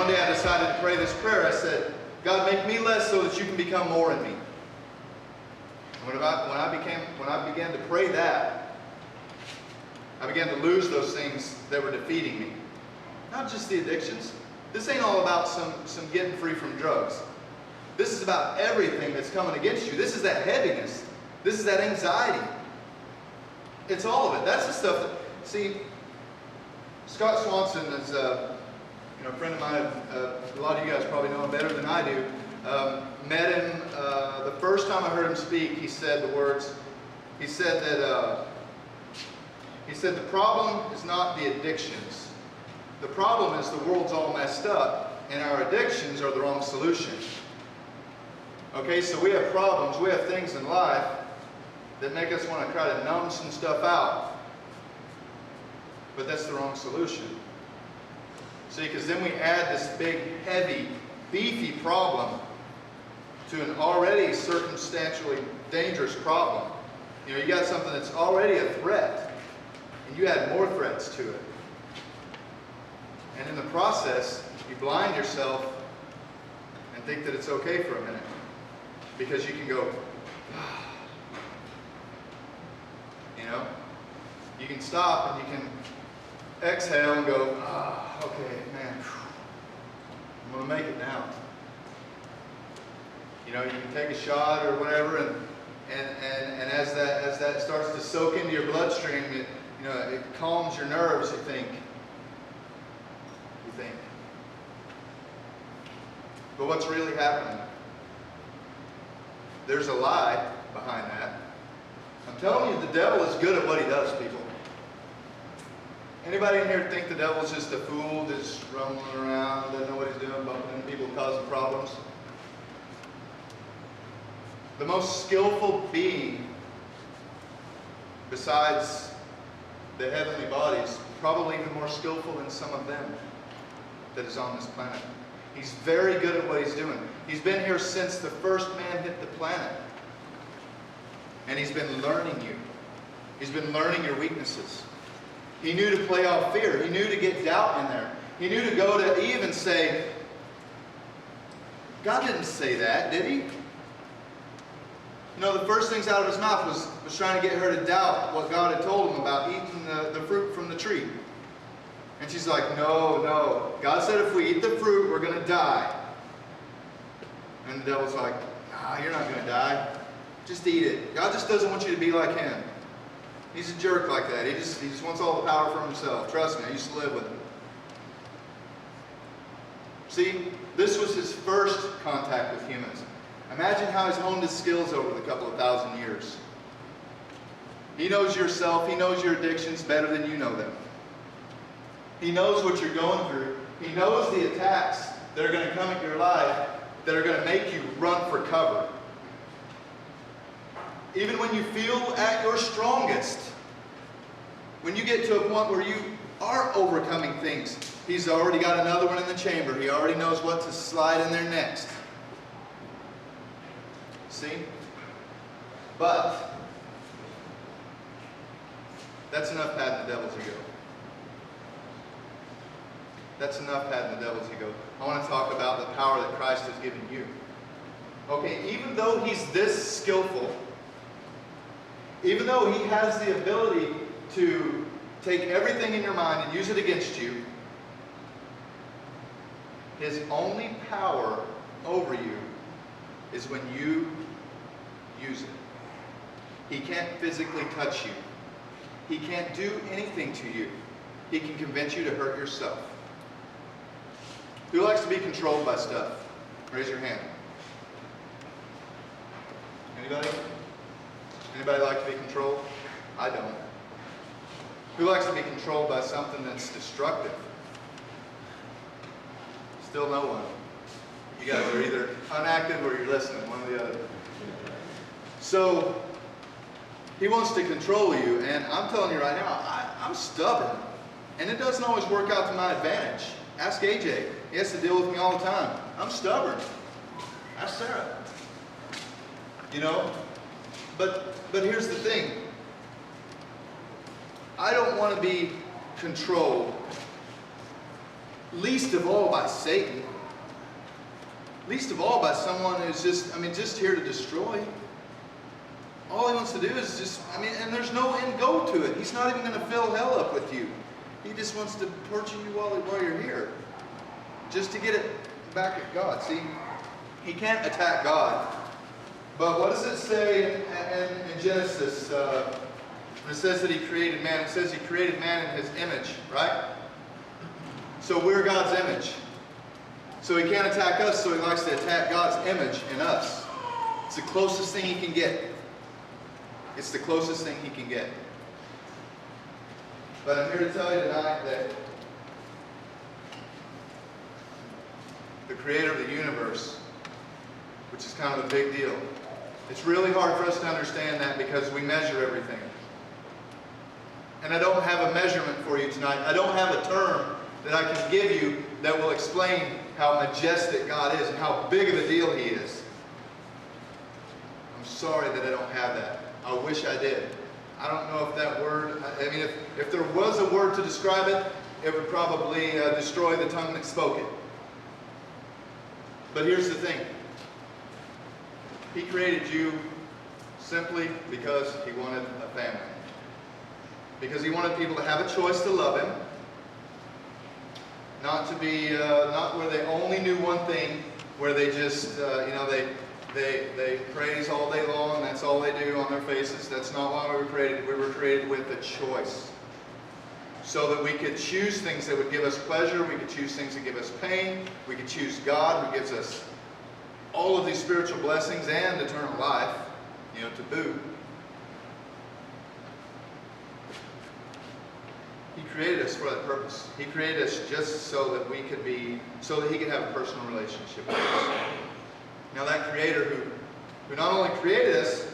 day I decided to pray this prayer. I said, God, make me less so that you can become more in me. When I began to pray that, I began to lose those things that were defeating me. Not just the addictions. This ain't all about some getting free from drugs. This is about everything that's coming against you. This is that heaviness. This is that anxiety. It's all of it. That's the stuff that, see, Scott Swanson is a friend of mine. A lot of you guys probably know him better than I do. Met him the first time I heard him speak. He said the words. He said that. He said the problem is not the addictions. The problem is the world's all messed up, and our addictions are the wrong solution. Okay, so we have problems. We have things in life that make us want to try to numb some stuff out. But that's the wrong solution. See, because then we add this big, heavy, beefy problem to an already circumstantially dangerous problem. You know, you got something that's already a threat, and you add more threats to it. And in the process, you blind yourself and think that it's okay for a minute. Because you can go, you know, you can stop and you can exhale and go, okay, man, I'm going to make it now. You know, you can take a shot or whatever, and as that starts to soak into your bloodstream, it calms your nerves, you think. But what's really happening? There's a lie behind that. I'm telling you, the devil is good at what he does, people. Anybody in here think the devil's just a fool, just rumbling around, doesn't know what he's doing, bumping into people, causing problems? The most skillful being, besides the heavenly bodies, probably even more skillful than some of them, that is on this planet. He's very good at what he's doing. He's been here since the first man hit the planet. And he's been learning you. He's been learning your weaknesses. He knew to play off fear. He knew to get doubt in there. He knew to go to Eve and say, God didn't say that, did he? You know, the first things out of his mouth was trying to get her to doubt what God had told him about eating the fruit from the tree. And she's like, no. God said if we eat the fruit, we're going to die. And the devil's like, nah, you're not going to die. Just eat it. God just doesn't want you to be like him. He's a jerk like that. He just wants all the power for himself. Trust me, I used to live with him. See, this was his first contact with humans. Imagine how he's honed his skills over the couple of thousand years. He knows yourself. He knows your addictions better than you know them. He knows what you're going through. He knows the attacks that are going to come at your life that are going to make you run for cover. Even when you feel at your strongest, when you get to a point where you are overcoming things, he's already got another one in the chamber. He already knows what to slide in there next. See? But that's enough patting the devil's ego. That's enough patting the devil's ego. I want to talk about the power that Christ has given you. Okay, even though he's this skillful, even though he has the ability to take everything in your mind and use it against you, his only power over you is when you use it. He can't physically touch you. He can't do anything to you. He can convince you to hurt yourself. Who likes to be controlled by stuff? Raise your hand. Anybody? Anybody like to be controlled? I don't. Who likes to be controlled by something that's destructive? Still no one. You guys are either inactive or you're listening, one or the other. So, he wants to control you, and I'm telling you right now, I'm stubborn. And it doesn't always work out to my advantage. Ask AJ. He has to deal with me all the time. I'm stubborn. Ask Sarah. You know? But here's the thing. I don't want to be controlled Least of all by Satan. Least of all by someone who's just here to destroy. All he wants to do is and there's no end goal to it. He's not even going to fill hell up with you. He just wants to torture you while you're here. Just to get it back at God. See, he can't attack God. But what does it say in Genesis? When it says that he created man, it says he created man in his image, right? So we're God's image. So he can't attack us, so he likes to attack God's image in us. It's the closest thing he can get. It's the closest thing he can get. But I'm here to tell you tonight that the creator of the universe, which is kind of a big deal, it's really hard for us to understand that because we measure everything. And I don't have a measurement for you tonight. I don't have a term that I can give you that will explain how majestic God is and how big of a deal he is. I'm sorry that I don't have that. I wish I did. I don't know if that word, if there was a word to describe it, it would probably destroy the tongue that spoke it. But here's the thing. He created you simply because he wanted a family. Because he wanted people to have a choice to love him. Not to be, not where they only knew one thing, where they just, they praise all day long, that's all they do on their faces. That's not why we were created. We were created with a choice. So that we could choose things that would give us pleasure, we could choose things that give us pain, we could choose God who gives us all of these spiritual blessings and eternal life, to boot. He created us for that purpose. He created us just so that we could so that he could have a personal relationship with us. Now that creator who not only created us,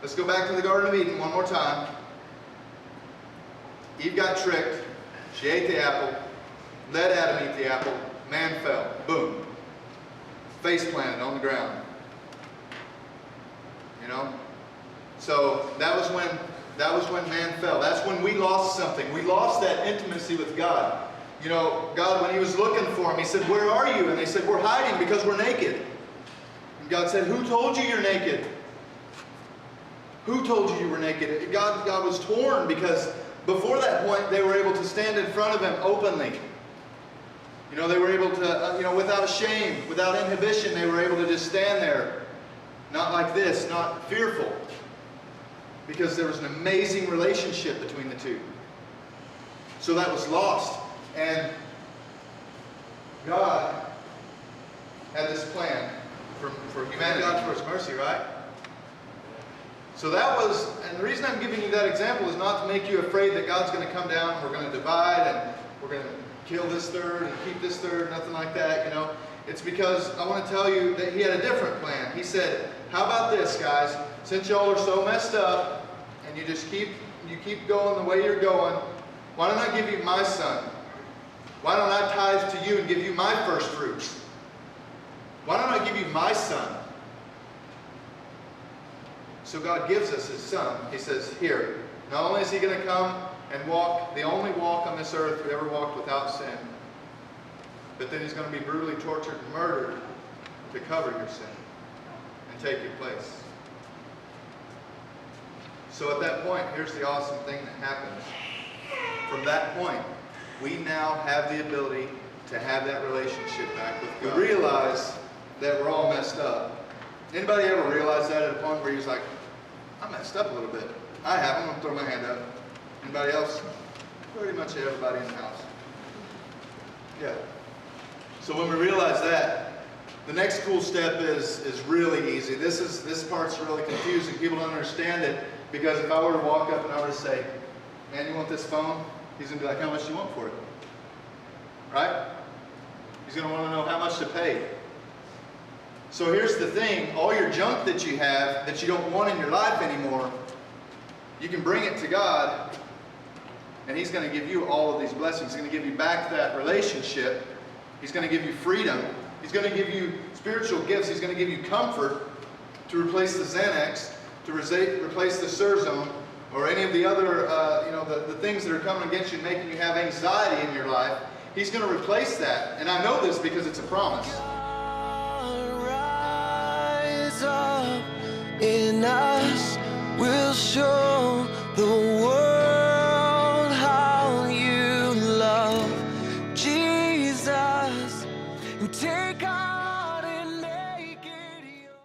let's go back to the Garden of Eden one more time. Eve got tricked. She ate the apple. Let Adam eat the apple. Man fell. Boom. Face planted on the ground. So that was when man fell. That's when we lost something. We lost that intimacy with God. God, when he was looking for him, he said, "Where are you?" And they said, "We're hiding because we're naked." And God said, "Who told you you're naked? Who told you you were naked?" God was torn because before that point, they were able to stand in front of him openly. They were able to, without shame, without inhibition, they were able to just stand there. Not like this, not fearful. Because there was an amazing relationship between the two. So that was lost. And God had this plan for humanity. God for his mercy, right? So that was, and the reason I'm giving you that example is not to make you afraid that God's going to come down and we're going to divide and we're going to kill this third and keep this third, nothing like that, It's because I want to tell you that he had a different plan. He said, how about this, guys? Since y'all are so messed up and you keep going the way you're going, why don't I give you my son? Why don't I tithe to you and give you my first fruits? Why don't I give you my son? So God gives us his son. He says, here, not only is he going to come and walk, the only walk on this earth who ever walked without sin, but then he's going to be brutally tortured and murdered to cover your sin and take your place. So at that point, here's the awesome thing that happens. From that point, we now have the ability to have that relationship back with God. We realize that we're all messed up. Anybody ever realize that at a point where he's like, I messed up a little bit? I have. I'm going to throw my hand up. Anybody else? Pretty much everybody in the house. Yeah. So when we realize that, the next cool step is really easy. This part's really confusing. People don't understand it because if I were to walk up and I were to say, man, you want this phone? He's going to be like, how much do you want for it? Right? He's going to want to know how much to pay. So here's the thing. All your junk that you have that you don't want in your life anymore, you can bring it to God and he's going to give you all of these blessings. He's going to give you back that relationship. He's going to give you freedom. He's going to give you spiritual gifts. He's going to give you comfort to replace the Xanax, to replace the Surzone, or any of the other, the things that are coming against you, making you have anxiety in your life. He's going to replace that. And I know this because it's a promise. Rise up in us, will show